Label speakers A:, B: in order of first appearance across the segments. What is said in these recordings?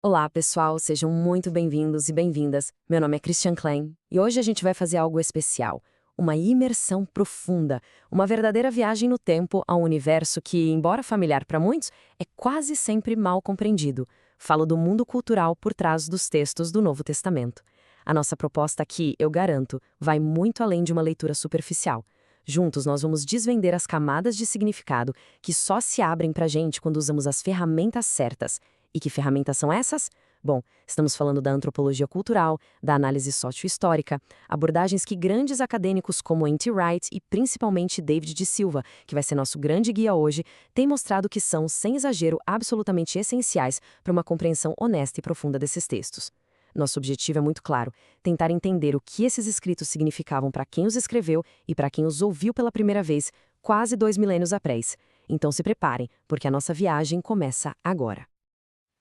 A: Olá, pessoal, sejam muito bem-vindos e bem-vindas. Meu nome é Christian Klein e hoje a gente vai fazer algo especial, uma imersão profunda, uma verdadeira viagem no tempo a um universo que, embora familiar para muitos, é quase sempre mal compreendido. Falo do mundo cultural por trás dos textos do Novo Testamento. A nossa proposta aqui, eu garanto, vai muito além de uma leitura superficial. Juntos, nós vamos desvendar as camadas de significado que só se abrem para a gente quando usamos as ferramentas certas. E que ferramentas são essas? Bom, estamos falando da antropologia cultural, da análise sociohistórica, abordagens que grandes acadêmicos como N.T. Wright e principalmente David de Silva, que vai ser nosso grande guia hoje, têm mostrado que são, sem exagero, absolutamente essenciais para uma compreensão honesta e profunda desses textos. Nosso objetivo é muito claro: tentar entender o que esses escritos significavam para quem os escreveu e para quem os ouviu pela primeira vez, quase 2 milênios após. Então se preparem, porque a nossa viagem começa agora.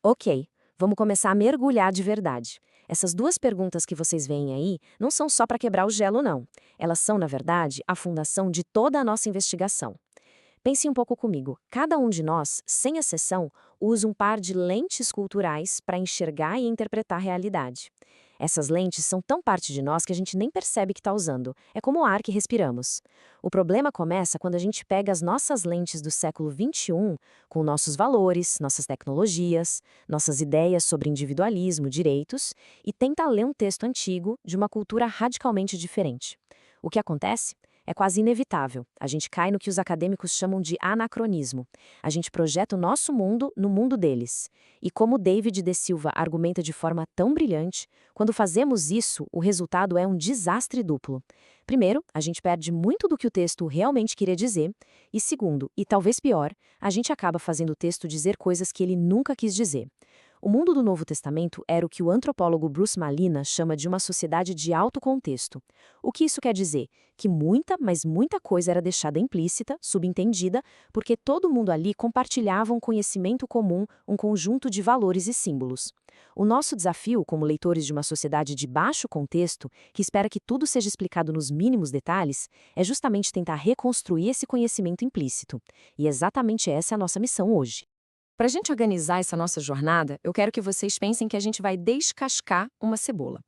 A: Ok, vamos começar a mergulhar de verdade. Essas duas perguntas que vocês veem aí não são só para quebrar o gelo, não. Elas são, na verdade, a fundação de toda a nossa investigação. Pense um pouco comigo. Cada um de nós, sem exceção, usa um par de lentes culturais para enxergar e interpretar a realidade. Essas lentes são tão parte de nós que a gente nem percebe que está usando. É como o ar que respiramos. O problema começa quando a gente pega as nossas lentes do século XXI, com nossos valores, nossas tecnologias, nossas ideias sobre individualismo, direitos, e tenta ler um texto antigo de uma cultura radicalmente diferente. O que acontece? É quase inevitável. A gente cai no que os acadêmicos chamam de anacronismo. A gente projeta o nosso mundo no mundo deles. E como David de Silva argumenta de forma tão brilhante, quando fazemos isso, o resultado é um desastre duplo. Primeiro, a gente perde muito do que o texto realmente queria dizer. E segundo, e talvez pior, a gente acaba fazendo o texto dizer coisas que ele nunca quis dizer. O mundo do Novo Testamento era o que o antropólogo Bruce Malina chama de uma sociedade de alto contexto. O que isso quer dizer? Que muita, mas muita coisa era deixada implícita, subentendida, porque todo mundo ali compartilhava um conhecimento comum, um conjunto de valores e símbolos. O nosso desafio, como leitores de uma sociedade de baixo contexto, que espera que tudo seja explicado nos mínimos detalhes, é justamente tentar reconstruir esse conhecimento implícito. E exatamente essa é a nossa missão hoje. Para a gente organizar essa nossa jornada, eu quero que vocês pensem que a gente vai descascar uma cebola.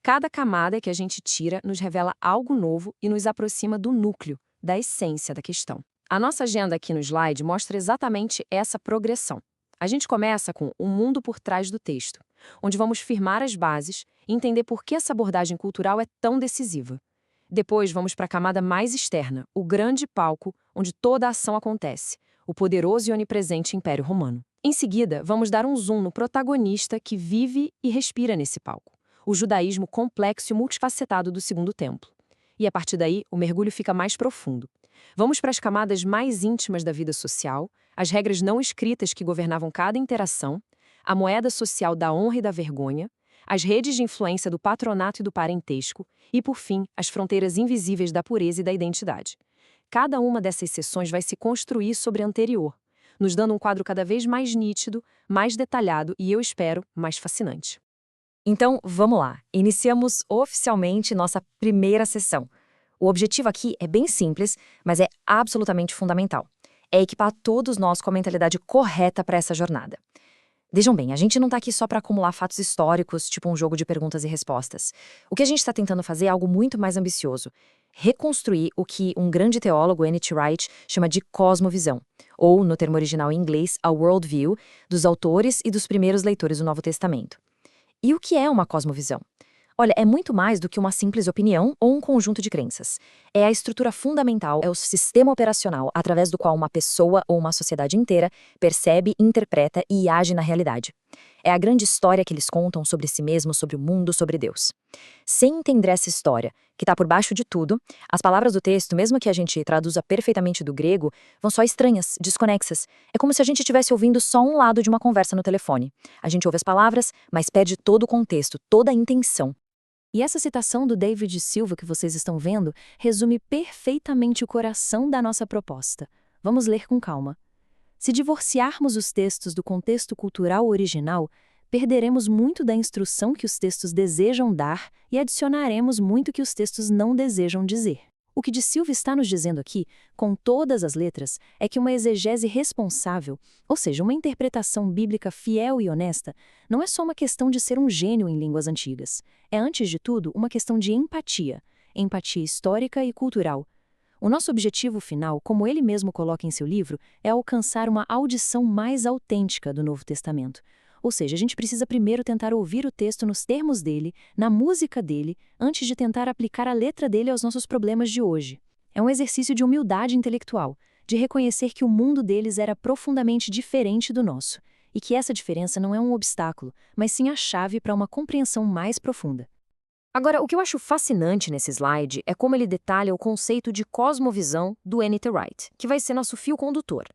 A: Cada camada que a gente tira nos revela algo novo e nos aproxima do núcleo, da essência da questão. A nossa agenda aqui no slide mostra exatamente essa progressão. A gente começa com o mundo por trás do texto, onde vamos firmar as bases e entender por que essa abordagem cultural é tão decisiva. Depois vamos para a camada mais externa, o grande palco onde toda a ação acontece, o poderoso e onipresente Império Romano. Em seguida, vamos dar um zoom no protagonista que vive e respira nesse palco, o judaísmo complexo e multifacetado do Segundo Templo. E a partir daí, o mergulho fica mais profundo. Vamos para as camadas mais íntimas da vida social, as regras não escritas que governavam cada interação, a moeda social da honra e da vergonha, as redes de influência do patronato e do parentesco e, por fim, as fronteiras invisíveis da pureza e da identidade. Cada uma dessas seções vai se construir sobre a anterior, nos dando um quadro cada vez mais nítido, mais detalhado e, eu espero, mais fascinante. Então, vamos lá. Iniciamos oficialmente nossa primeira sessão. O objetivo aqui é bem simples, mas é absolutamente fundamental. É equipar todos nós com a mentalidade correta para essa jornada. Vejam bem, a gente não está aqui só para acumular fatos históricos, tipo um jogo de perguntas e respostas. O que a gente está tentando fazer é algo muito mais ambicioso. Reconstruir o que um grande teólogo, N.T. Wright, chama de cosmovisão, ou, no termo original em inglês, a worldview, dos autores e dos primeiros leitores do Novo Testamento. E o que é uma cosmovisão? Olha, é muito mais do que uma simples opinião ou um conjunto de crenças. É a estrutura fundamental, é o sistema operacional através do qual uma pessoa ou uma sociedade inteira percebe, interpreta e age na realidade. É a grande história que eles contam sobre si mesmos, sobre o mundo, sobre Deus. Sem entender essa história, que está por baixo de tudo, as palavras do texto, mesmo que a gente traduza perfeitamente do grego, vão só estranhas, desconexas. É como se a gente estivesse ouvindo só um lado de uma conversa no telefone. A gente ouve as palavras, mas perde todo o contexto, toda a intenção. E essa citação do David Silva que vocês estão vendo resume perfeitamente o coração da nossa proposta. Vamos ler com calma. Se divorciarmos os textos do contexto cultural original, perderemos muito da instrução que os textos desejam dar e adicionaremos muito que os textos não desejam dizer.
B: O que de Silva está nos dizendo aqui, com todas as letras, é que uma exegese responsável, ou seja, uma interpretação bíblica fiel e honesta, não é só uma questão de ser um gênio em línguas antigas. É, antes de tudo, uma questão de empatia, empatia histórica e cultural. O nosso objetivo final, como ele mesmo coloca em seu livro, é alcançar uma audição mais autêntica do Novo Testamento. Ou seja, a gente precisa primeiro tentar ouvir o texto nos termos dele, na música dele, antes de tentar aplicar a letra dele aos nossos problemas de hoje. É um exercício de humildade intelectual, de reconhecer que o mundo deles era profundamente diferente do nosso, e que essa diferença não é um obstáculo, mas sim a chave para uma compreensão mais profunda.
A: Agora, o que eu acho fascinante nesse slide é como ele detalha o conceito de cosmovisão do N.T. Wright, que vai ser nosso fio condutor.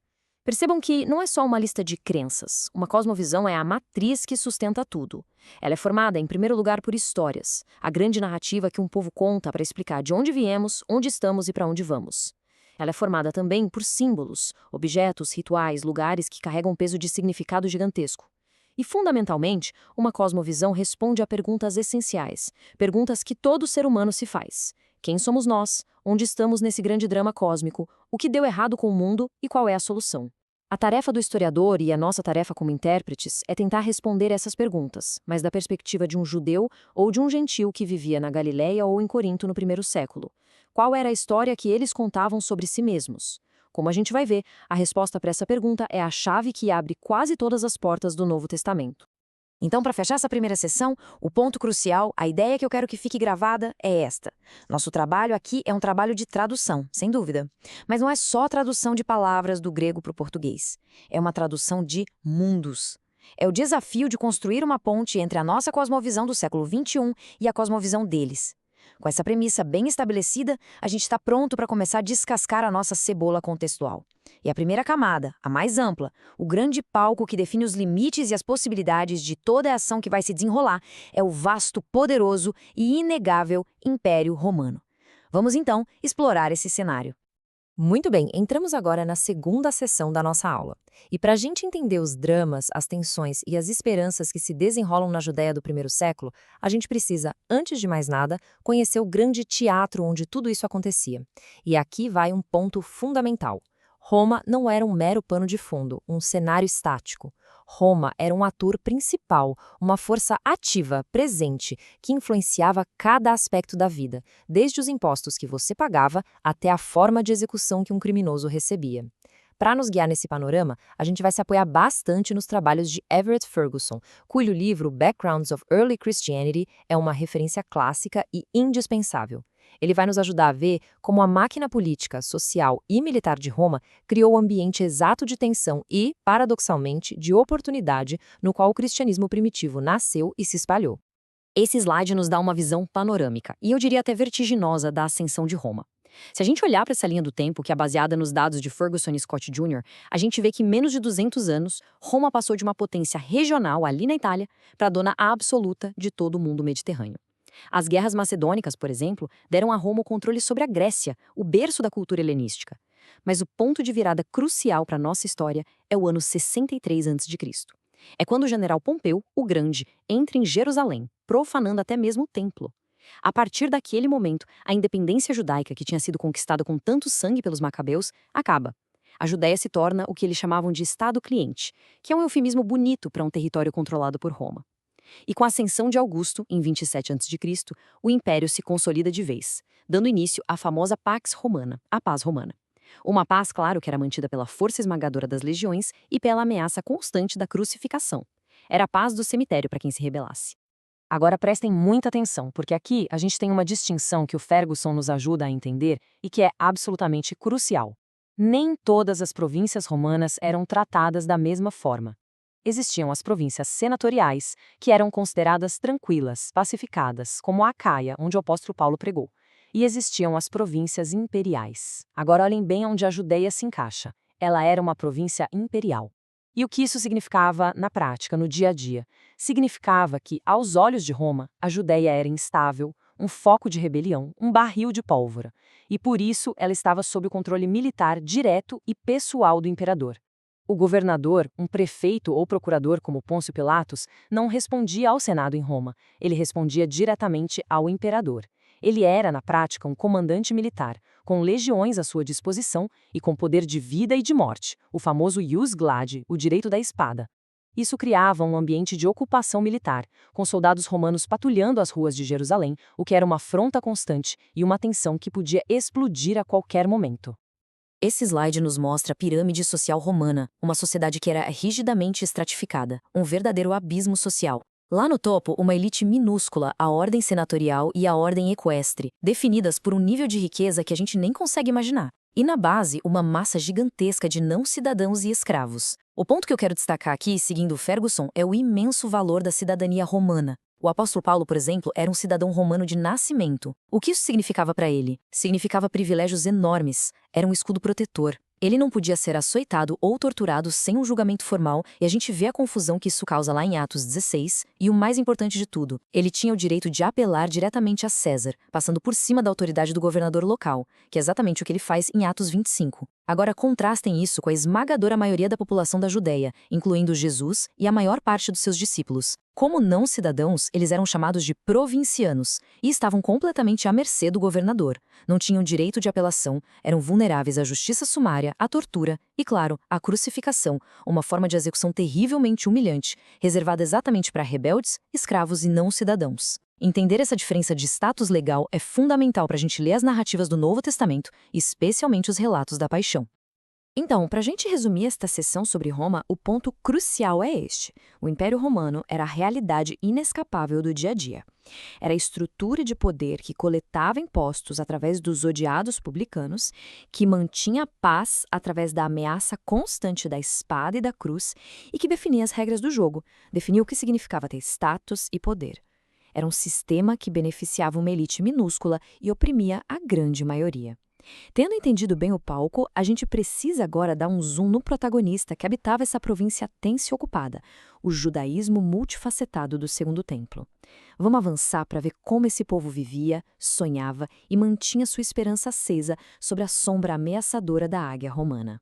A: Percebam que não é só uma lista de crenças. Uma cosmovisão é a matriz que sustenta tudo. Ela é formada, em primeiro lugar, por histórias, a grande narrativa que um povo conta para explicar de onde viemos, onde estamos e para onde vamos. Ela é formada também por símbolos, objetos, rituais, lugares que carregam peso de significado gigantesco. E, fundamentalmente, uma cosmovisão responde a perguntas essenciais, perguntas que todo ser humano se faz. Quem somos nós? Onde estamos nesse grande drama cósmico? O que deu errado com o mundo e qual é a solução? A tarefa do historiador e a nossa tarefa como intérpretes é tentar responder essas perguntas, mas da perspectiva de um judeu ou de um gentil que vivia na Galileia ou em Corinto no primeiro século. Qual era a história que eles contavam sobre si mesmos? Como a gente vai ver, a resposta para essa pergunta é a chave que abre quase todas as portas do Novo Testamento. Então, para fechar essa primeira sessão, o ponto crucial, a ideia que eu quero que fique gravada é esta. Nosso trabalho aqui é um trabalho de tradução, sem dúvida. Mas não é só tradução de palavras do grego para o português. É uma tradução de mundos. É o desafio de construir uma ponte entre a nossa cosmovisão do século XXI e a cosmovisão deles. Com essa premissa bem estabelecida, a gente está pronto para começar a descascar a nossa cebola contextual. E a primeira camada, a mais ampla, o grande palco que define os limites e as possibilidades de toda a ação que vai se desenrolar, é o vasto, poderoso e inegável Império Romano. Vamos então explorar esse cenário. Muito bem, entramos agora na segunda sessão da nossa aula. E para a gente entender os dramas, as tensões e as esperanças que se desenrolam na Judéia do primeiro século, a gente precisa, antes de mais nada, conhecer o grande teatro onde tudo isso acontecia. E aqui vai um ponto fundamental. Roma não era um mero pano de fundo, um cenário estático. Roma era um ator principal, uma força ativa, presente, que influenciava cada aspecto da vida, desde os impostos que você pagava até a forma de execução que um criminoso recebia. Para nos guiar nesse panorama, a gente vai se apoiar bastante nos trabalhos de Everett Ferguson, cujo livro Backgrounds of Early Christianity é uma referência clássica e indispensável. Ele vai nos ajudar a ver como a máquina política, social e militar de Roma criou o ambiente exato de tensão e, paradoxalmente, de oportunidade no qual o cristianismo primitivo nasceu e se espalhou. Esse slide nos dá uma visão panorâmica, e eu diria até vertiginosa, da ascensão de Roma. Se a gente olhar para essa linha do tempo, que é baseada nos dados de Ferguson e Scott Jr., a gente vê que em menos de 200 anos, Roma passou de uma potência regional ali na Itália para a dona absoluta de todo o mundo mediterrâneo. As guerras macedônicas, por exemplo, deram a Roma o controle sobre a Grécia, o berço da cultura helenística. Mas o ponto de virada crucial para a nossa história é o ano 63 a.C. É quando o general Pompeu, o Grande, entra em Jerusalém, profanando até mesmo o templo. A partir daquele momento, a independência judaica, que tinha sido conquistada com tanto sangue pelos macabeus, acaba. A Judéia se torna o que eles chamavam de Estado cliente, que é um eufemismo bonito para um território controlado por Roma. E com a ascensão de Augusto, em 27 a.C., o império se consolida de vez, dando início à famosa Pax Romana, a paz romana. Uma paz, claro, que era mantida pela força esmagadora das legiões e pela ameaça constante da crucificação. Era a paz do cemitério para quem se rebelasse. Agora prestem muita atenção, porque aqui a gente tem uma distinção que o Ferguson nos ajuda a entender e que é absolutamente crucial. Nem todas as províncias romanas eram tratadas da mesma forma. Existiam as províncias senatoriais, que eram consideradas tranquilas, pacificadas, como a Acaia, onde o apóstolo Paulo pregou. E existiam as províncias imperiais. Agora olhem bem onde a Judéia se encaixa. Ela era uma província imperial. E o que isso significava na prática, no dia a dia? Significava que, aos olhos de Roma, a Judéia era instável, um foco de rebelião, um barril de pólvora. E por isso ela estava sob o controle militar direto e pessoal do imperador. O governador, um prefeito ou procurador como Pôncio Pilatos, não respondia ao Senado em Roma, ele respondia diretamente ao imperador. Ele era, na prática, um comandante militar, com legiões à sua disposição e com poder de vida e de morte, o famoso ius gladi, o direito da espada. Isso criava um ambiente de ocupação militar, com soldados romanos patrulhando as ruas de Jerusalém, o que era uma afronta constante e uma tensão que podia explodir a qualquer momento.
B: Esse slide nos mostra a pirâmide social romana, uma sociedade que era rigidamente estratificada, um verdadeiro abismo social. Lá no topo, uma elite minúscula, a ordem senatorial e a ordem equestre, definidas por um nível de riqueza que a gente nem consegue imaginar. E na base, uma massa gigantesca de não-cidadãos e escravos. O ponto que eu quero destacar aqui, seguindo Ferguson, é o imenso valor da cidadania romana. O apóstolo Paulo, por exemplo, era um cidadão romano de nascimento. O que isso significava para ele? Significava privilégios enormes. Era um escudo protetor. Ele não podia ser açoitado ou torturado sem um julgamento formal, e a gente vê a confusão que isso causa lá em Atos 16, e o mais importante de tudo, ele tinha o direito de apelar diretamente a César, passando por cima da autoridade do governador local, que é exatamente o que ele faz em Atos 25. Agora contrastem isso com a esmagadora maioria da população da Judéia, incluindo Jesus e a maior parte dos seus discípulos. Como não cidadãos, eles eram chamados de provincianos e estavam completamente à mercê do governador. Não tinham direito de apelação, eram vulneráveis à justiça sumária, à tortura e, claro, à crucificação, uma forma de execução terrivelmente humilhante, reservada exatamente para rebeldes, escravos e não cidadãos. Entender essa diferença de status legal é fundamental para a gente ler as narrativas do Novo Testamento, especialmente os relatos da paixão. Então, para a gente resumir esta sessão sobre Roma, o ponto crucial é este. O Império Romano era a realidade inescapável do dia a dia. Era a estrutura de poder que coletava impostos através dos odiados publicanos, que mantinha a paz através da ameaça constante da espada e da cruz e que definia as regras do jogo, definia o que significava ter status e poder. Era um sistema que beneficiava uma elite minúscula e oprimia a grande maioria. Tendo entendido bem o palco, a gente precisa agora dar um zoom no protagonista que habitava essa província tensa e ocupada, o judaísmo multifacetado do Segundo Templo. Vamos avançar para ver como esse povo vivia, sonhava e mantinha sua esperança acesa sobre a sombra ameaçadora da águia romana.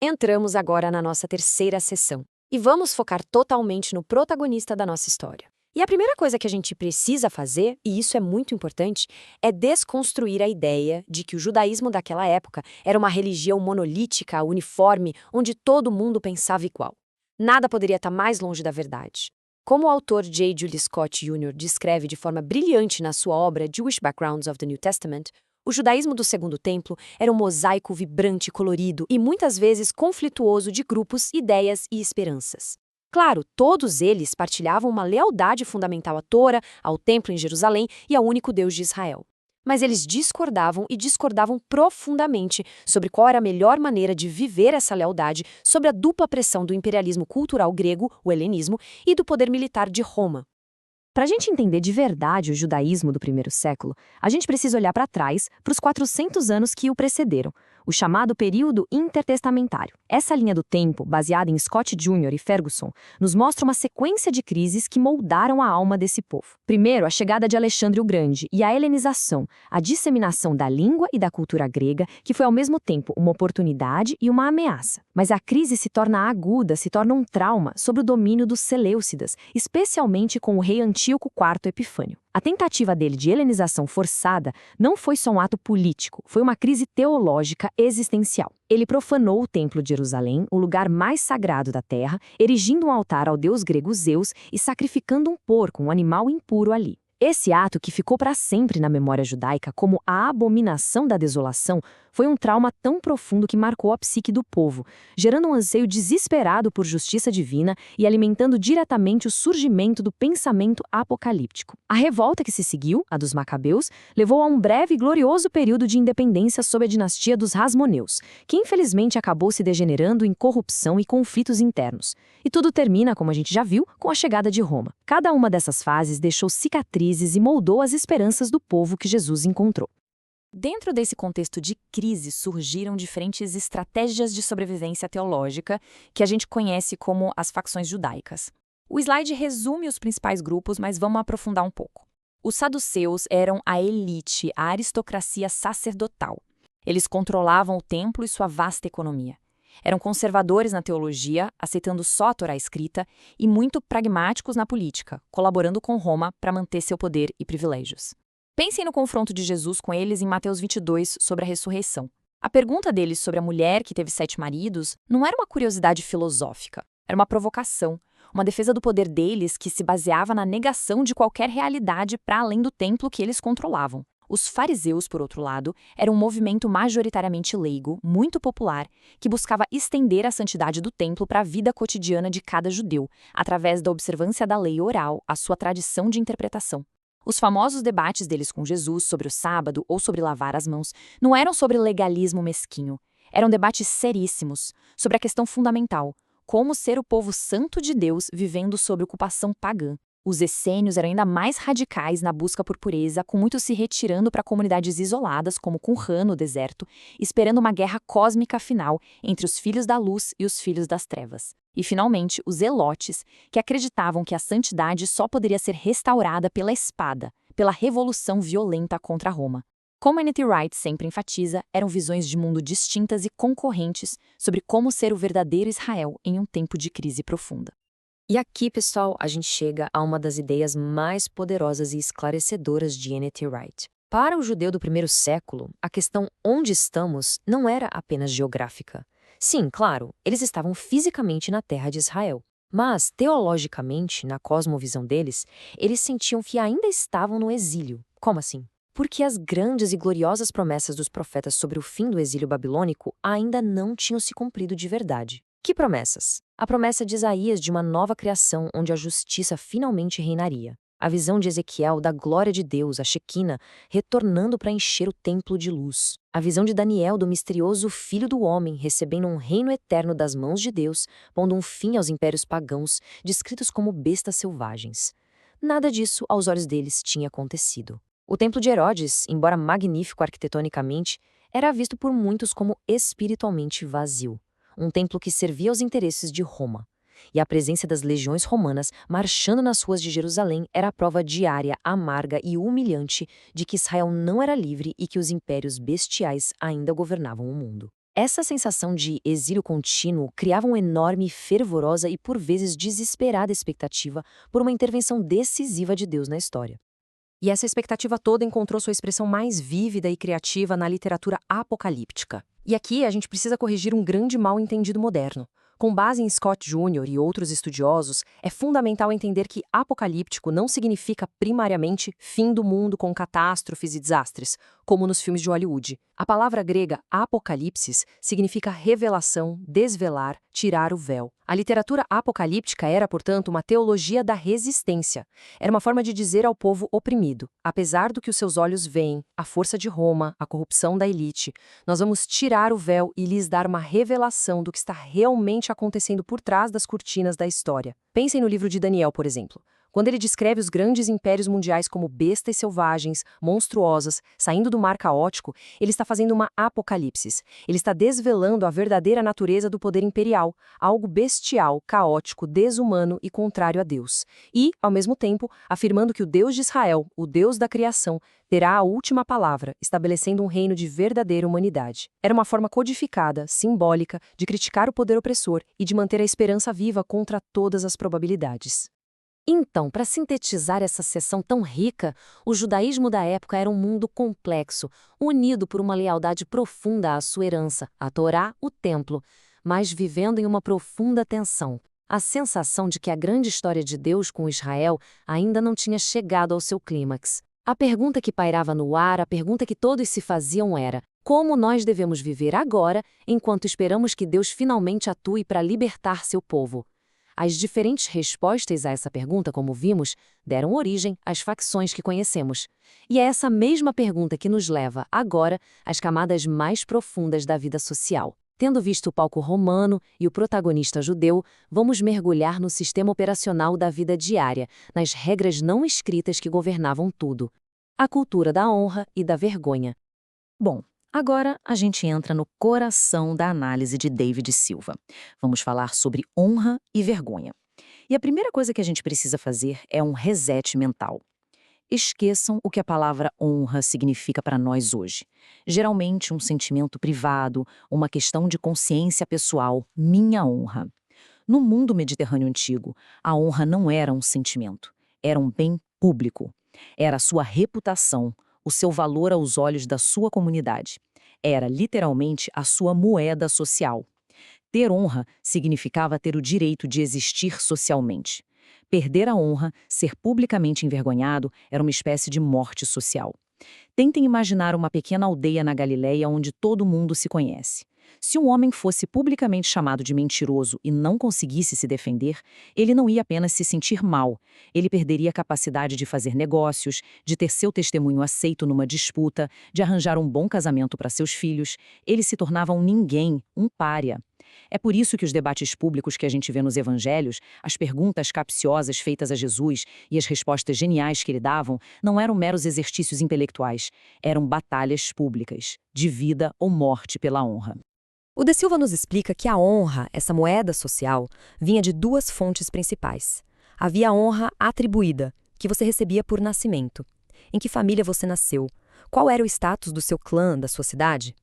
A: Entramos agora na nossa terceira sessão e vamos focar totalmente no protagonista da nossa história. E a primeira coisa que a gente precisa fazer, e isso é muito importante, é desconstruir a ideia de que o judaísmo daquela época era uma religião monolítica, uniforme, onde todo mundo pensava igual. Nada poderia estar mais longe da verdade. Como o autor J. Julius Scott Jr. descreve de forma brilhante na sua obra Jewish Backgrounds of the New Testament, o judaísmo do Segundo Templo era um mosaico vibrante, colorido e muitas vezes conflituoso de grupos, ideias e esperanças. Claro, todos eles partilhavam uma lealdade fundamental à Tora, ao Templo em Jerusalém e ao único Deus de Israel. Mas eles discordavam e discordavam profundamente sobre qual era a melhor maneira de viver essa lealdade sob a dupla pressão do imperialismo cultural grego, o helenismo, e do poder militar de Roma. Para a gente entender de verdade o judaísmo do primeiro século, a gente precisa olhar para trás, para os 400 anos que o precederam, o chamado período intertestamentário. Essa linha do tempo, baseada em Scott Jr. e Ferguson, nos mostra uma sequência de crises que moldaram a alma desse povo. Primeiro, a chegada de Alexandre o Grande e a helenização, a disseminação da língua e da cultura grega, que foi ao mesmo tempo uma oportunidade e uma ameaça. Mas a crise se torna aguda, se torna um trauma sobre o domínio dos Seleucidas, especialmente com o rei Antíoco IV Epifânio. A tentativa dele de helenização forçada não foi só um ato político, foi uma crise teológica existencial. Ele profanou o Templo de Jerusalém, o lugar mais sagrado da terra, erigindo um altar ao deus grego Zeus e sacrificando um porco, um animal impuro ali. Esse ato, que ficou para sempre na memória judaica como a abominação da desolação, foi um trauma tão profundo que marcou a psique do povo, gerando um anseio desesperado por justiça divina e alimentando diretamente o surgimento do pensamento apocalíptico. A revolta que se seguiu, a dos Macabeus, levou a um breve e glorioso período de independência sob a dinastia dos Hasmoneus, que infelizmente acabou se degenerando em corrupção e conflitos internos. E tudo termina, como a gente já viu, com a chegada de Roma. Cada uma dessas fases deixou cicatrizes e moldou as esperanças do povo que Jesus encontrou. Dentro desse contexto de crise surgiram diferentes estratégias de sobrevivência teológica que a gente conhece como as facções judaicas. O slide resume os principais grupos, mas vamos aprofundar um pouco. Os saduceus eram a elite, a aristocracia sacerdotal. Eles controlavam o templo e sua vasta economia. Eram conservadores na teologia, aceitando só a Torá escrita, e muito pragmáticos na política, colaborando com Roma para manter seu poder e privilégios.
B: Pensem no confronto de Jesus com eles em Mateus 22 sobre a ressurreição. A pergunta deles sobre a mulher que teve 7 maridos não era uma curiosidade filosófica, era uma provocação, uma defesa do poder deles que se baseava na negação de qualquer realidade para além do templo que eles controlavam. Os fariseus, por outro lado, eram um movimento majoritariamente leigo, muito popular, que buscava estender a santidade do templo para a vida cotidiana de cada judeu, através da observância da lei oral, a sua tradição de interpretação. Os famosos debates deles com Jesus sobre o sábado ou sobre lavar as mãos não eram sobre legalismo mesquinho. Eram debates seríssimos sobre a questão fundamental: como ser o povo santo de Deus vivendo sob ocupação pagã. Os essênios eram ainda mais radicais na busca por pureza, com muitos se retirando para comunidades isoladas, como Qumran, no deserto, esperando uma guerra cósmica final entre os filhos da luz e os filhos das trevas. E, finalmente, os zelotes, que acreditavam que a santidade só poderia ser restaurada pela espada, pela revolução violenta contra Roma. Como N.T. Wright sempre enfatiza, eram visões de mundo distintas e concorrentes sobre como ser o verdadeiro Israel em um tempo de crise profunda.
A: E aqui, pessoal, a gente chega a uma das ideias mais poderosas e esclarecedoras de N.T. Wright. Para o judeu do primeiro século, a questão onde estamos não era apenas geográfica. Sim, claro, eles estavam fisicamente na terra de Israel. Mas, teologicamente, na cosmovisão deles, eles sentiam que ainda estavam no exílio. Como assim? Porque as grandes e gloriosas promessas dos profetas sobre o fim do exílio babilônico ainda não tinham se cumprido de verdade. Que promessas? A promessa de Isaías de uma nova criação onde a justiça finalmente reinaria. A visão de Ezequiel da glória de Deus, a Shequina, retornando para encher o templo de luz. A visão de Daniel do misterioso Filho do Homem recebendo um reino eterno das mãos de Deus, pondo um fim aos impérios pagãos, descritos como bestas selvagens. Nada disso, aos olhos deles, tinha acontecido. O templo de Herodes, embora magnífico arquitetonicamente, era visto por muitos como espiritualmente vazio. Um templo que servia aos interesses de Roma. E a presença das legiões romanas marchando nas ruas de Jerusalém era a prova diária, amarga e humilhante de que Israel não era livre e que os impérios bestiais ainda governavam o mundo. Essa sensação de exílio contínuo criava uma enorme, fervorosa e por vezes desesperada expectativa por uma intervenção decisiva de Deus na história. E essa expectativa toda encontrou sua expressão mais vívida e criativa na literatura apocalíptica. E aqui a gente precisa corrigir um grande mal-entendido moderno. Com base em Scott Jr. e outros estudiosos, é fundamental entender que apocalíptico não significa primariamente fim do mundo com catástrofes e desastres, como nos filmes de Hollywood. A palavra grega apocalipsis significa revelação, desvelar, tirar o véu. A literatura apocalíptica era, portanto, uma teologia da resistência. Era uma forma de dizer ao povo oprimido: apesar do que os seus olhos veem, a força de Roma, a corrupção da elite, nós vamos tirar o véu e lhes dar uma revelação do que está realmente acontecendo por trás das cortinas da história. Pensem no livro de Daniel, por exemplo. Quando ele descreve os grandes impérios mundiais como bestas selvagens, monstruosas, saindo do mar caótico, ele está fazendo uma apocalipse. Ele está desvelando a verdadeira natureza do poder imperial, algo bestial, caótico, desumano e contrário a Deus. E, ao mesmo tempo, afirmando que o Deus de Israel, o Deus da criação, terá a última palavra, estabelecendo um reino de verdadeira humanidade. Era uma forma codificada, simbólica, de criticar o poder opressor e de manter a esperança viva contra todas as probabilidades. Então, para sintetizar essa seção tão rica, o judaísmo da época era um mundo complexo, unido por uma lealdade profunda à sua herança, a Torá, o templo, mas vivendo em uma profunda tensão. A sensação de que a grande história de Deus com Israel ainda não tinha chegado ao seu clímax. A pergunta que pairava no ar, a pergunta que todos se faziam era: como nós devemos viver agora, enquanto esperamos que Deus finalmente atue para libertar seu povo? As diferentes respostas a essa pergunta, como vimos, deram origem às facções que conhecemos. E é essa mesma pergunta que nos leva, agora, às camadas mais profundas da vida social. Tendo visto o palco romano e o protagonista judeu, vamos mergulhar no sistema operacional da vida diária, nas regras não escritas que governavam tudo. A cultura da honra e da vergonha. Bom, agora a gente entra no coração da análise de David Silva. Vamos falar sobre honra e vergonha. E a primeira coisa que a gente precisa fazer é um reset mental. Esqueçam o que a palavra honra significa para nós hoje. Geralmente um sentimento privado, uma questão de consciência pessoal, minha honra. No mundo mediterrâneo antigo, a honra não era um sentimento, era um bem público.
B: Era a sua reputação, o seu valor aos olhos da sua comunidade. Era, literalmente, a sua moeda social. Ter honra significava ter o direito de existir socialmente. Perder a honra, ser publicamente envergonhado, era uma espécie de morte social. Tentem imaginar uma pequena aldeia na Galileia onde todo mundo se conhece. Se um homem fosse publicamente chamado de mentiroso e não conseguisse se defender, ele não ia apenas se sentir mal, ele perderia a capacidade de fazer negócios, de ter seu testemunho aceito numa disputa, de arranjar um bom casamento para seus filhos. Ele se tornava um ninguém, um pária. É por isso que os debates públicos que a gente vê nos evangelhos, as perguntas capciosas feitas a Jesus e as respostas geniais que ele davam, não eram meros exercícios intelectuais, eram batalhas públicas, de vida ou morte pela honra.
A: O De Silva nos explica que a honra, essa moeda social, vinha de duas fontes principais. Havia a honra atribuída, que você recebia por nascimento. Em que família você nasceu? Qual era o status do seu clã, da sua cidade?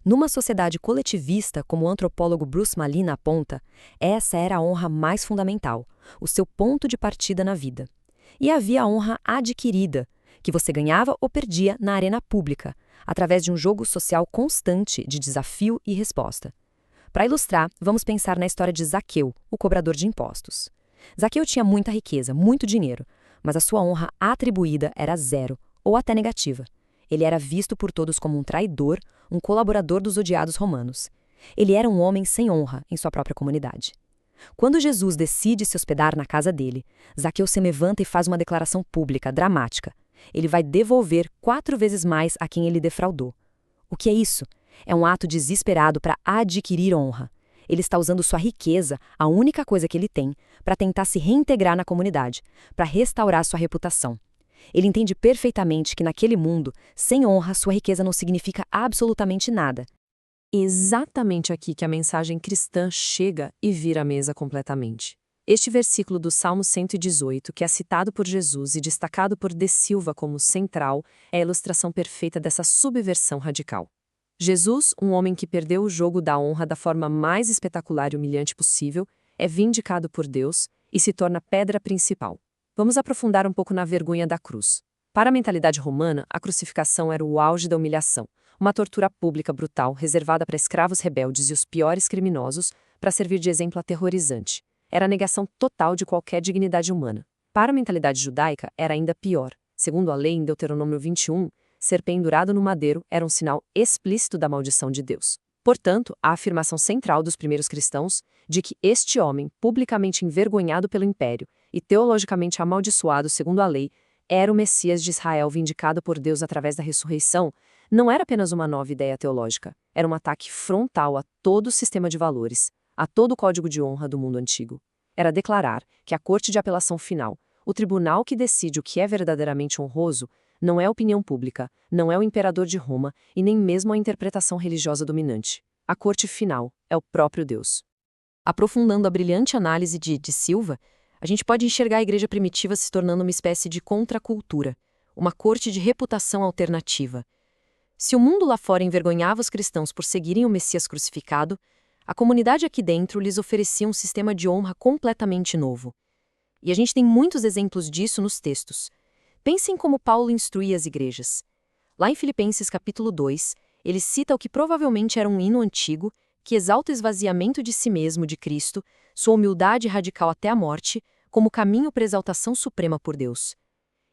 A: Numa sociedade coletivista, como o antropólogo Bruce Malina aponta, essa era a honra mais fundamental, o seu ponto de partida na vida. E havia a honra adquirida, que você ganhava ou perdia na arena pública, através de um jogo social constante de desafio e resposta. Para ilustrar, vamos pensar na história de Zaqueu, o cobrador de impostos. Zaqueu tinha muita riqueza, muito dinheiro, mas a sua honra atribuída era zero, ou até negativa. Ele era visto por todos como um traidor, um colaborador dos odiados romanos. Ele era um homem sem honra em sua própria comunidade. Quando Jesus decide se hospedar na casa dele, Zaqueu se levanta e faz uma declaração pública, dramática. Ele vai devolver 4 vezes mais a quem ele defraudou. O que é isso? É um ato desesperado para adquirir honra. Ele está usando sua riqueza, a única coisa que ele tem, para tentar se reintegrar na comunidade, para restaurar sua reputação. Ele entende perfeitamente que naquele mundo, sem honra, sua riqueza não significa absolutamente nada. Exatamente aqui que a mensagem cristã chega e vira a mesa completamente. Este versículo do Salmo 118, que é citado por Jesus e destacado por De Silva como central, é a ilustração perfeita dessa subversão radical. Jesus, um homem que perdeu o jogo da honra da forma mais espetacular e humilhante possível, é vindicado por Deus e se torna pedra principal. Vamos aprofundar um pouco na vergonha da cruz. Para a mentalidade romana, a crucificação era o auge da humilhação, uma tortura pública brutal reservada para escravos rebeldes e os piores criminosos, para servir de exemplo aterrorizante. Era a negação total de qualquer dignidade humana. Para a mentalidade judaica, era ainda pior. Segundo a lei em Deuteronômio 21, ser pendurado no madeiro era um sinal explícito da maldição de Deus. Portanto, a afirmação central dos primeiros cristãos de que este homem, publicamente envergonhado pelo império e teologicamente amaldiçoado segundo a lei, era o Messias de Israel vindicado por Deus através da ressurreição, não era apenas uma nova ideia teológica, era um ataque frontal a todo o sistema de valores, a todo o código de honra do mundo antigo. Era declarar que a corte de apelação final, o tribunal que decide o que é verdadeiramente honroso, não é a opinião pública, não é o imperador de Roma e nem mesmo a interpretação religiosa dominante. A corte final é o próprio Deus. Aprofundando a brilhante análise de Silva, a gente pode enxergar a igreja primitiva se tornando uma espécie de contracultura, uma corte de reputação alternativa. Se o mundo lá fora envergonhava os cristãos por seguirem o Messias crucificado, a comunidade aqui dentro lhes oferecia um sistema de honra completamente novo. E a gente tem muitos exemplos disso nos textos. Pensem como Paulo instruía as igrejas. Lá em Filipenses capítulo 2, ele cita o que provavelmente era um hino antigo, que exalta o esvaziamento de si mesmo de Cristo, sua humildade radical até a morte, como caminho para a exaltação suprema por Deus.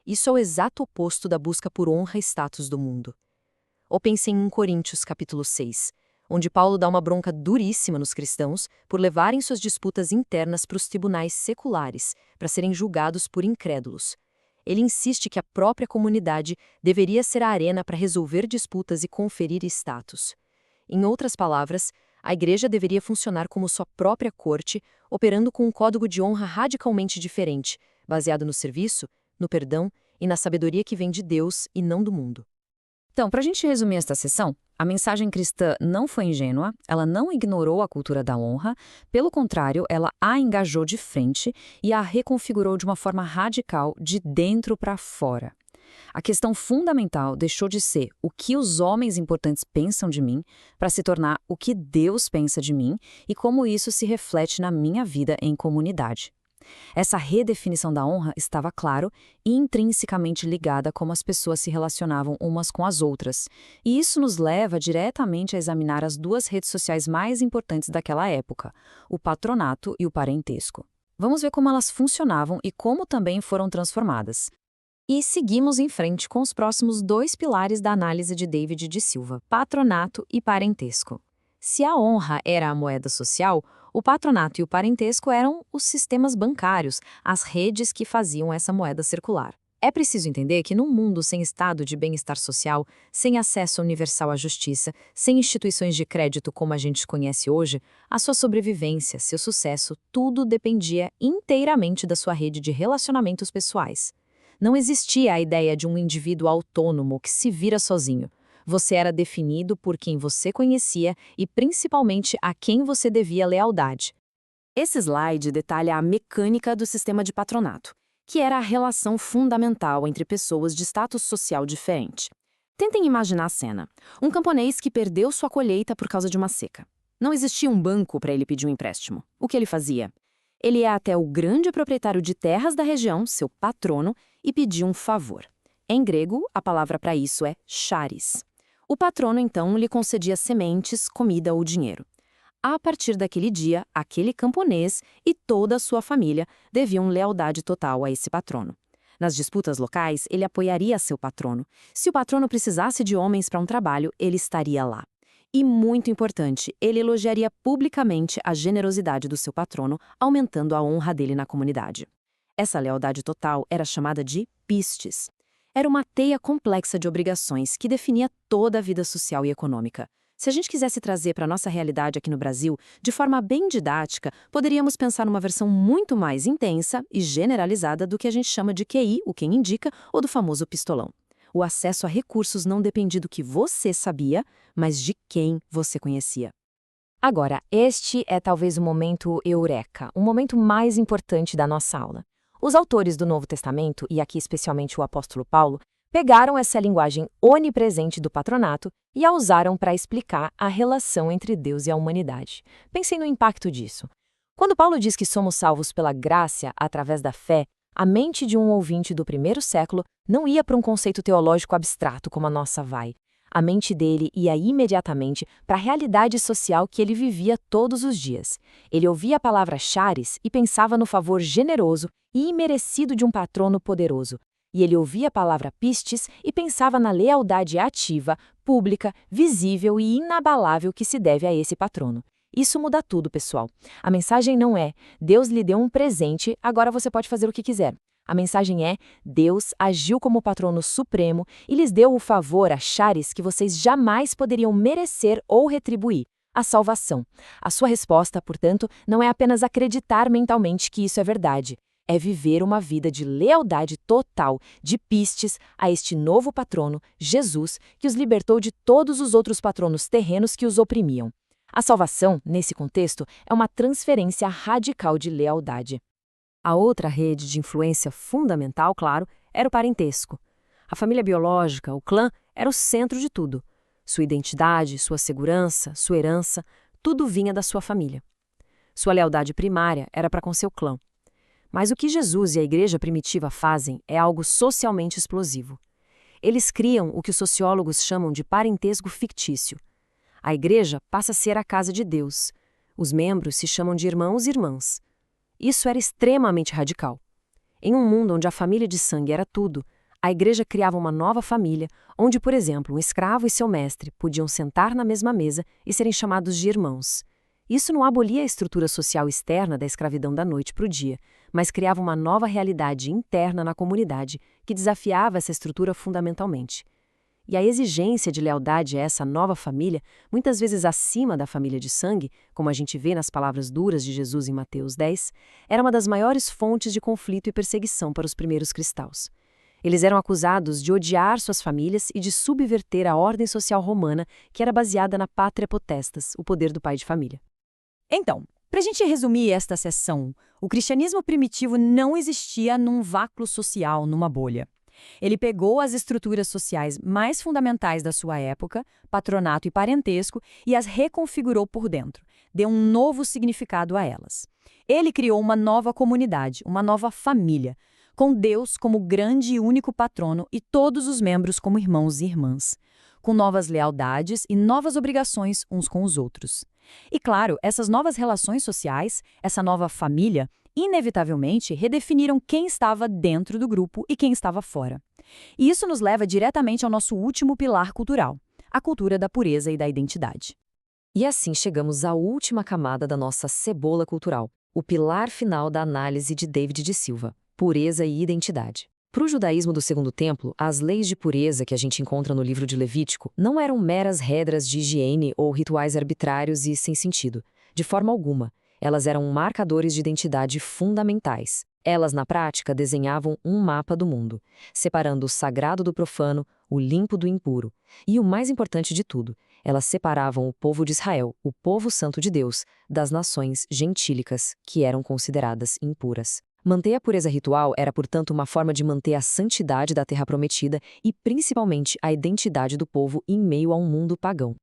A: Isso é o exato oposto da busca por honra e status do mundo. Ou pensem em 1 Coríntios capítulo 6, onde Paulo dá uma bronca duríssima nos cristãos por levarem suas disputas internas para os tribunais seculares, para serem julgados por incrédulos. Ele insiste que a própria comunidade deveria ser a arena para resolver disputas e conferir status. Em outras palavras, a igreja deveria funcionar como sua própria corte, operando com um código de honra radicalmente diferente, baseado no serviço, no perdão e na sabedoria que vem de Deus e não do mundo. Então, para a gente resumir esta sessão, a mensagem cristã não foi ingênua, ela não ignorou a cultura da honra, pelo contrário, ela a engajou de frente e a reconfigurou de uma forma radical de dentro para fora. A questão fundamental deixou de ser o que os homens importantes pensam de mim para se tornar o que Deus pensa de mim e como isso se reflete na minha vida em comunidade.
B: Essa redefinição da honra estava, claro, intrinsecamente ligada a como as pessoas se relacionavam umas com as outras. E isso nos leva diretamente a examinar as duas redes sociais mais importantes daquela época, o patronato e o parentesco. Vamos ver como elas funcionavam e como também foram transformadas. E seguimos em frente com os próximos dois pilares da análise de David de Silva, patronato e parentesco. Se a honra era a moeda social, o patronato e o parentesco eram os sistemas bancários, as redes que faziam essa moeda circular. É preciso entender que num mundo sem estado de bem-estar social, sem acesso universal à justiça, sem instituições de crédito como a gente conhece hoje, a sua sobrevivência, seu sucesso, tudo dependia inteiramente da sua rede de relacionamentos pessoais. Não existia a ideia de um indivíduo autônomo que se vira sozinho. Você era definido por quem você conhecia e principalmente a quem você devia lealdade. Esse slide detalha a mecânica do sistema de patronato, que era a relação fundamental entre pessoas de status social diferente. Tentem imaginar a cena. Um camponês que perdeu sua colheita por causa de uma seca. Não existia um banco para ele pedir um empréstimo. O que ele fazia? Ele ia até o grande proprietário de terras da região, seu patrono, e pedia um favor. Em grego, a palavra para isso é charis. O patrono, então, lhe concedia sementes, comida ou dinheiro. A partir daquele dia, aquele camponês e toda a sua família deviam lealdade total a esse patrono. Nas disputas locais, ele apoiaria seu patrono. Se o patrono precisasse de homens para um trabalho, ele estaria lá. E, muito importante, ele elogiaria publicamente a generosidade do seu patrono, aumentando a honra dele na comunidade. Essa lealdade total era chamada de pistes. Era uma teia complexa de obrigações que definia toda a vida social e econômica. Se a gente quisesse trazer para a nossa realidade aqui no Brasil, de forma bem didática, poderíamos pensar numa versão muito mais intensa e generalizada do que a gente chama de QI, o quem indica, ou do famoso pistolão. O acesso a recursos não dependia do que você sabia, mas de quem você conhecia. Agora, este é talvez o momento eureka, o momento mais importante da nossa aula. Os autores do Novo Testamento, e aqui especialmente o apóstolo Paulo, pegaram essa linguagem onipresente do patronato e a usaram para explicar a relação entre Deus e a humanidade. Pensem no impacto disso. Quando Paulo diz que somos salvos pela graça através da fé, a mente de um ouvinte do primeiro século não ia para um conceito teológico abstrato como a nossa vai. A mente dele ia imediatamente para a realidade social que ele vivia todos os dias. Ele ouvia a palavra charis e pensava no favor generoso e imerecido de um patrono poderoso. E ele ouvia a palavra pistes e pensava na lealdade ativa, pública, visível e inabalável que se deve a esse patrono. Isso muda tudo, pessoal. A mensagem não é Deus lhe deu um presente, agora você pode fazer o que quiser. A mensagem é Deus agiu como patrono supremo e lhes deu o favor a charis que vocês jamais poderiam merecer ou retribuir, a salvação. A sua resposta, portanto, não é apenas acreditar mentalmente que isso é verdade. É viver uma vida de lealdade total, de pistes, a este novo patrono, Jesus, que os libertou de todos os outros patronos terrenos que os oprimiam. A salvação, nesse contexto, é uma transferência radical de lealdade. A outra rede de influência fundamental, claro, era o parentesco. A família biológica, o clã, era o centro de tudo. Sua identidade, sua segurança, sua herança, tudo vinha da sua família. Sua lealdade primária era para com seu clã. Mas o que Jesus e a igreja primitiva fazem é algo socialmente explosivo. Eles criam o que os sociólogos chamam de parentesco fictício. A igreja passa a ser a casa de Deus. Os membros se chamam de irmãos e irmãs. Isso era extremamente radical. Em um mundo onde a família de sangue era tudo, a igreja criava uma nova família, onde, por exemplo, um escravo e seu mestre podiam sentar na mesma mesa e serem chamados de irmãos. Isso não abolia a estrutura social externa da escravidão da noite para o dia, mas criava uma nova realidade interna na comunidade que desafiava essa estrutura fundamentalmente. E a exigência de lealdade a essa nova família, muitas vezes acima da família de sangue, como a gente vê nas palavras duras de Jesus em Mateus 10, era uma das maiores fontes de conflito e perseguição para os primeiros cristãos. Eles eram acusados de odiar suas famílias e de subverter a ordem social romana, que era baseada na pátria potestas, o poder do pai de família.
C: Então, para a gente resumir esta sessão, o cristianismo primitivo não existia num vácuo social, numa bolha. Ele pegou as estruturas sociais mais fundamentais da sua época, patronato e parentesco, e as reconfigurou por dentro, deu um novo significado a elas. Ele criou uma nova comunidade, uma nova família, com Deus como grande e único patrono e todos os membros como irmãos e irmãs, com novas lealdades e novas obrigações uns com os outros. E claro, essas novas relações sociais, essa nova família, inevitavelmente redefiniram quem estava dentro do grupo e quem estava fora. E isso nos leva diretamente ao nosso último pilar cultural, a cultura da pureza e da identidade.
A: E assim chegamos à última camada da nossa cebola cultural, o pilar final da análise de David de Silva, pureza e identidade. Para o judaísmo do Segundo Templo, as leis de pureza que a gente encontra no livro de Levítico não eram meras regras de higiene ou rituais arbitrários e sem sentido. De forma alguma, elas eram marcadores de identidade fundamentais. Elas, na prática, desenhavam um mapa do mundo, separando o sagrado do profano, o limpo do impuro. E o mais importante de tudo, elas separavam o povo de Israel, o povo santo de Deus, das nações gentílicas, que eram consideradas impuras. Manter a pureza ritual era, portanto, uma forma de manter a santidade da Terra Prometida e, principalmente, a identidade do povo em meio a um mundo pagão.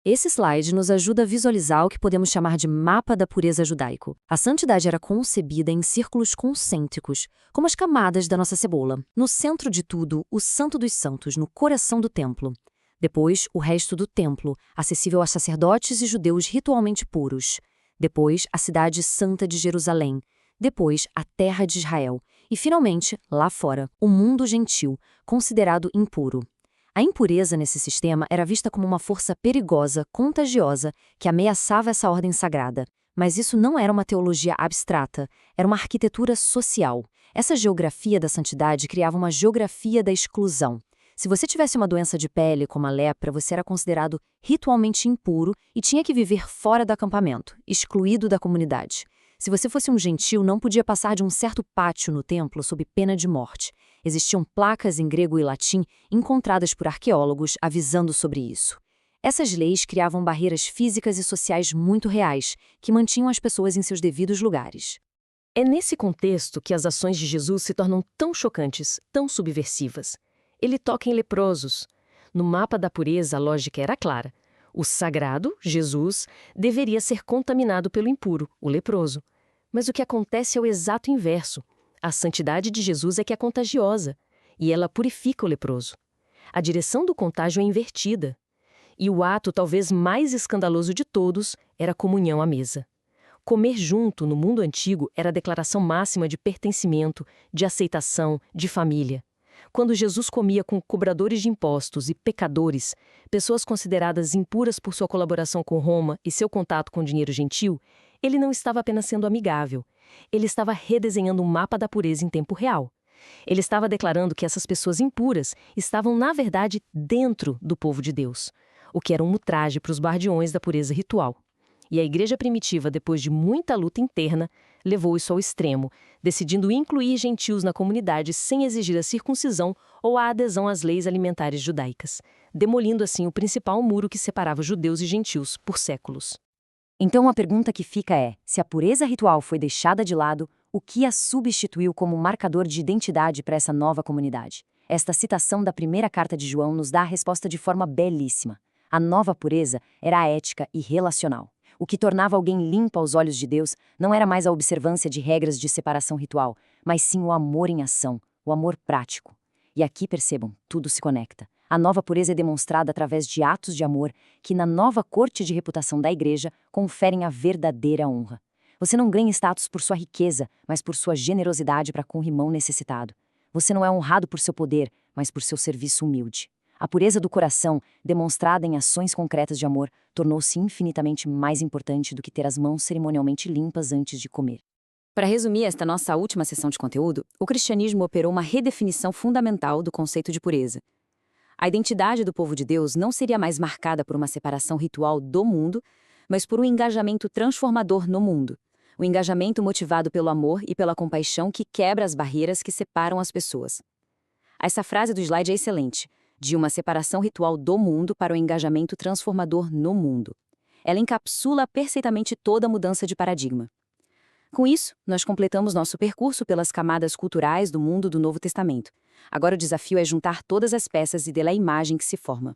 B: Esse slide nos ajuda a visualizar o que podemos chamar de mapa da pureza judaico. A santidade era concebida em círculos concêntricos, como as camadas da nossa cebola. No centro de tudo, o Santo dos Santos, no coração do templo. Depois, o resto do templo, acessível a sacerdotes e judeus ritualmente puros. Depois, a cidade santa de Jerusalém. Depois, a terra de Israel. E, finalmente, lá fora, o mundo gentil, considerado impuro. A impureza nesse sistema era vista como uma força perigosa, contagiosa, que ameaçava essa ordem sagrada. Mas isso não era uma teologia abstrata, era uma arquitetura social. Essa geografia da santidade criava uma geografia da exclusão. Se você tivesse uma doença de pele, como a lepra, você era considerado ritualmente impuro e tinha que viver fora do acampamento, excluído da comunidade. Se você fosse um gentil, não podia passar de um certo pátio no templo sob pena de morte. Existiam placas em grego e latim encontradas por arqueólogos avisando sobre isso. Essas leis criavam barreiras físicas e sociais muito reais, que mantinham as pessoas em seus devidos lugares.
D: É nesse contexto que as ações de Jesus se tornam tão chocantes, tão subversivas. Ele toca em leprosos. No mapa da pureza, a lógica era clara. O sagrado, Jesus, deveria ser contaminado pelo impuro, o leproso. Mas o que acontece é o exato inverso. A santidade de Jesus é que é contagiosa, e ela purifica o leproso. A direção do contágio é invertida. E o ato talvez mais escandaloso de todos era a comunhão à mesa. Comer junto, no mundo antigo, era a declaração máxima de pertencimento, de aceitação, de família. Quando Jesus comia com cobradores de impostos e pecadores, pessoas consideradas impuras por sua colaboração com Roma e seu contato com o dinheiro gentil, ele não estava apenas sendo amigável. Ele estava redesenhando um mapa da pureza em tempo real. Ele estava declarando que essas pessoas impuras estavam, na verdade, dentro do povo de Deus, o que era um ultraje para os guardiões da pureza ritual. E a igreja primitiva, depois de muita luta interna, levou isso ao extremo, decidindo incluir gentios na comunidade sem exigir a circuncisão ou a adesão às leis alimentares judaicas, demolindo assim o principal muro que separava judeus e gentios por séculos.
B: Então a pergunta que fica é, se a pureza ritual foi deixada de lado, o que a substituiu como marcador de identidade para essa nova comunidade? Esta citação da primeira carta de João nos dá a resposta de forma belíssima. A nova pureza era a ética e relacional. O que tornava alguém limpo aos olhos de Deus não era mais a observância de regras de separação ritual, mas sim o amor em ação, o amor prático. E aqui percebam, tudo se conecta. A nova pureza é demonstrada através de atos de amor que, na nova corte de reputação da igreja, conferem a verdadeira honra. Você não ganha status por sua riqueza, mas por sua generosidade para com o irmão necessitado. Você não é honrado por seu poder, mas por seu serviço humilde. A pureza do coração, demonstrada em ações concretas de amor, tornou-se infinitamente mais importante do que ter as mãos cerimonialmente limpas antes de comer.
C: Para resumir esta nossa última sessão de conteúdo, o cristianismo operou uma redefinição fundamental do conceito de pureza. A identidade do povo de Deus não seria mais marcada por uma separação ritual do mundo, mas por um engajamento transformador no mundo. Um engajamento motivado pelo amor e pela compaixão que quebra as barreiras que separam as pessoas. Essa frase do slide é excelente. De uma separação ritual do mundo para o engajamento transformador no mundo. Ela encapsula perfeitamente toda a mudança de paradigma. Com isso, nós completamos nosso percurso pelas camadas culturais do mundo do Novo Testamento. Agora o desafio é juntar todas as peças e dela a imagem que se forma.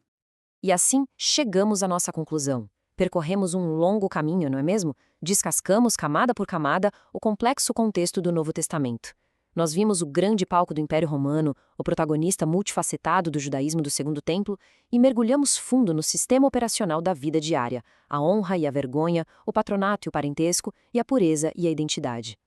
D: E assim, chegamos à nossa conclusão.
B: Percorremos um longo caminho, não é mesmo? Descascamos, camada por camada, o complexo contexto do Novo Testamento. Nós vimos o grande palco do Império Romano, o protagonista multifacetado do judaísmo do Segundo Templo, e mergulhamos fundo no sistema operacional da vida diária, a honra e a vergonha, o patronato e o parentesco, e a pureza e a identidade.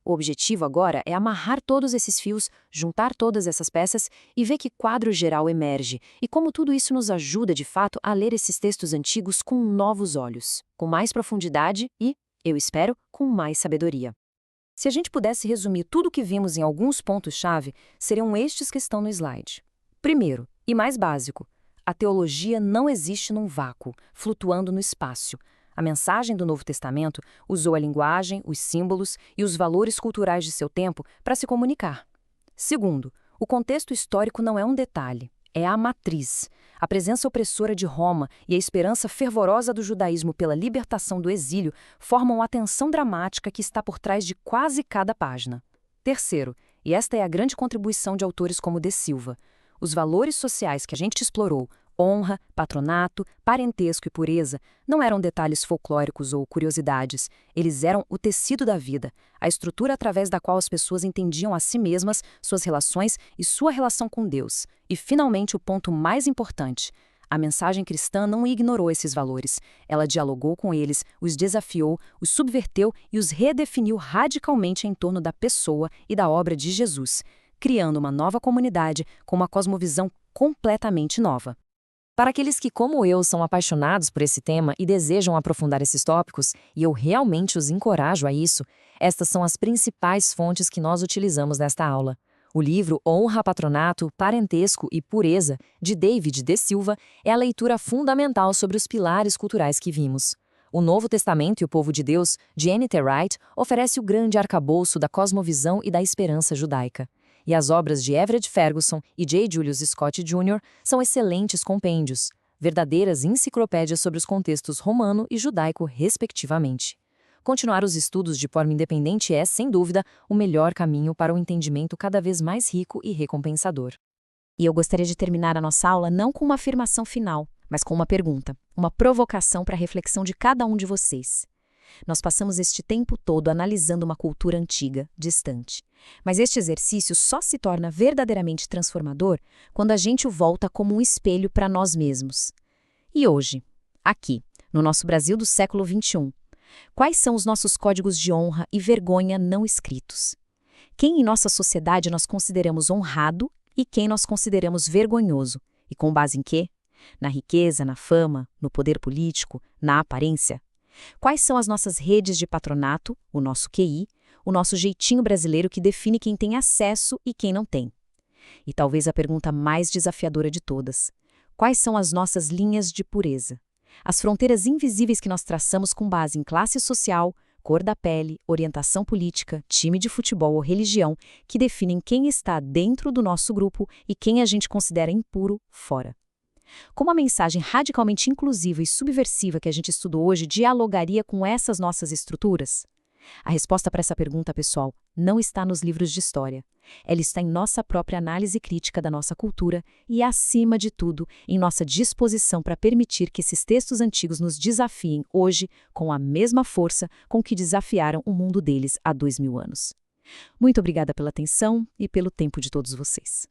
B: O objetivo agora é amarrar todos esses fios, juntar todas essas peças e ver que quadro geral emerge e como tudo isso nos ajuda, de fato, a ler esses textos antigos com novos olhos, com mais profundidade e, eu espero, com mais sabedoria. Se a gente pudesse resumir tudo o que vimos em alguns pontos-chave, seriam estes que estão no slide. Primeiro, e mais básico, a teologia não existe num vácuo, flutuando no espaço. A mensagem do Novo Testamento usou a linguagem, os símbolos e os valores culturais de seu tempo para se comunicar. Segundo, o contexto histórico não é um detalhe, é a matriz. A presença opressora de Roma e a esperança fervorosa do judaísmo pela libertação do exílio formam a tensão dramática que está por trás de quase cada página. Terceiro, e esta é a grande contribuição de autores como De Silva, os valores sociais que a gente explorou, honra, patronato, parentesco e pureza, não eram detalhes folclóricos ou curiosidades, eles eram o tecido da vida, a estrutura através da qual as pessoas entendiam a si mesmas, suas relações e sua relação com Deus. E, finalmente, o ponto mais importante. A mensagem cristã não ignorou esses valores. Ela dialogou com eles, os desafiou, os subverteu e os redefiniu radicalmente em torno da pessoa e da obra de Jesus, criando uma nova comunidade com uma cosmovisão completamente nova. Para aqueles que, como eu, são apaixonados por esse tema e desejam aprofundar esses tópicos, e eu realmente os encorajo a isso, estas são as principais fontes que nós utilizamos nesta aula. O livro Honra, Patronato, Parentesco e Pureza, de David De Silva, é a leitura fundamental sobre os pilares culturais que vimos. O Novo Testamento e o Povo de Deus, de N.T. Wright, oferece o grande arcabouço da cosmovisão e da esperança judaica. E as obras de Everett Ferguson e J. Julius Scott Jr. são excelentes compêndios, verdadeiras enciclopédias sobre os contextos romano e judaico, respectivamente. Continuar os estudos de forma independente é, sem dúvida, o melhor caminho para um entendimento cada vez mais rico e recompensador. E eu gostaria de terminar a nossa aula não com uma afirmação final, mas com uma pergunta, uma provocação para a reflexão de cada um de vocês. Nós passamos este tempo todo analisando uma cultura antiga, distante. Mas este exercício só se torna verdadeiramente transformador quando a gente o volta como um espelho para nós mesmos. E hoje, aqui, no nosso Brasil do século XXI, quais são os nossos códigos de honra e vergonha não escritos? Quem em nossa sociedade nós consideramos honrado e quem nós consideramos vergonhoso? E com base em quê? Na riqueza, na fama, no poder político, na aparência? Quais são as nossas redes de patronato, o nosso QI, o nosso jeitinho brasileiro que define quem tem acesso e quem não tem? E talvez a pergunta mais desafiadora de todas: quais são as nossas linhas de pureza? As fronteiras invisíveis que nós traçamos com base em classe social, cor da pele, orientação política, time de futebol ou religião, que definem quem está dentro do nosso grupo e quem a gente considera impuro fora. Como a mensagem radicalmente inclusiva e subversiva que a gente estudou hoje dialogaria com essas nossas estruturas? A resposta para essa pergunta, pessoal, não está nos livros de história. Ela está em nossa própria análise crítica da nossa cultura e, acima de tudo, em nossa disposição para permitir que esses textos antigos nos desafiem hoje com a mesma força com que desafiaram o mundo deles há 2000 anos. Muito obrigada pela atenção e pelo tempo de todos vocês.